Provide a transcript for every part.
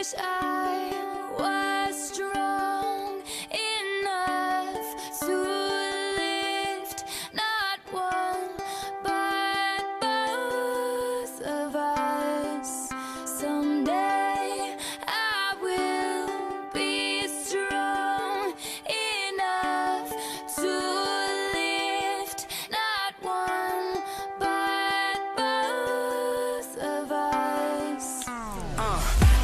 wish I was strong enough to lift not one but both of us. Someday I will be strong enough to lift not one but both of us.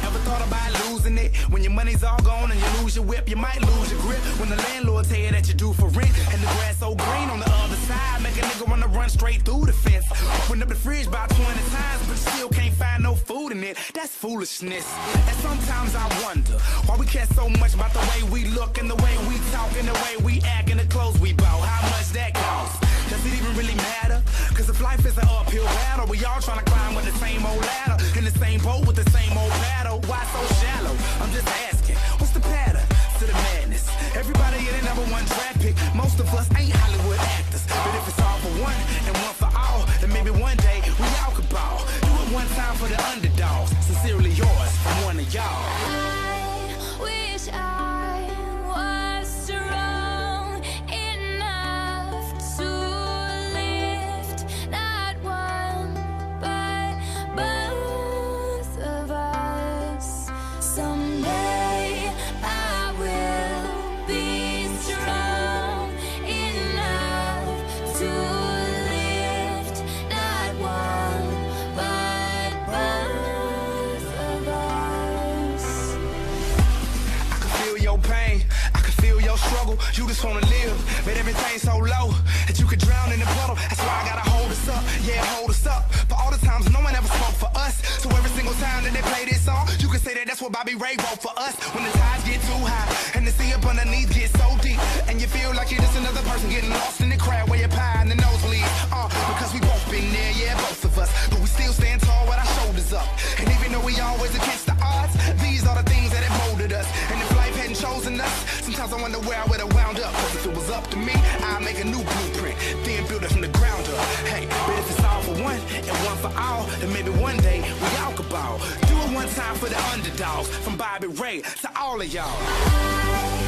Ever thought about losing it? When your money's all gone and you lose your whip, you might lose your grip. When the landlord tell you that you're due for rent and the grass so green on the other side, make a nigga wanna run straight through the fence. Open up the fridge about 20 times, but still can't find no food in it. That's foolishness. And sometimes I wonder why we care so much about the way we look and the way we talk and the way we act and the clothes we bought. How much that costs? Does it even really matter? Cause if life is an uphill battle, we all trying to climb with the same old ladder, in the same boat with the same old paddle. Why so shallow? I'm just asking, what's the pattern to the madness? Everybody in the #1 draft pick. Most of us ain't Hollywood actors, but if it's all for one and one for all, then maybe one day we all could ball. Do it one time for the underdogs. Sincerely yours from one of y'all. I wish I was strong enough to lift not one but both of us. Someday I will be strong enough to lift not one but both of us. I can feel your pain, I can feel your struggle. You just wanna live, but everything's so low that you could drown in the puddle. That's why I gotta hold us up, yeah, hold us up. For all the times no one ever spoke for us, so every single time that they play this song, you can say that that's what Bobby Ray wrote for us. When the tides get too high and the sea up underneath gets so deep, and you feel like you're just another person getting lost in the crowd where you're pie in the nosebleed. Because we both been there, yeah, both of us, but we still stand tall with our shoulders up. And even though we always against the odds, these are the things that have molded us. And if life hadn't chosen us, sometimes I wonder where I would have wound up. Cause if it was up to me, I'd make a new blueprint, then build it from the ground up. Hey, but if it's all for one and one for all, then maybe one day we all could ball. Do it one time for the underdogs, from Bobby Ray to all of y'all.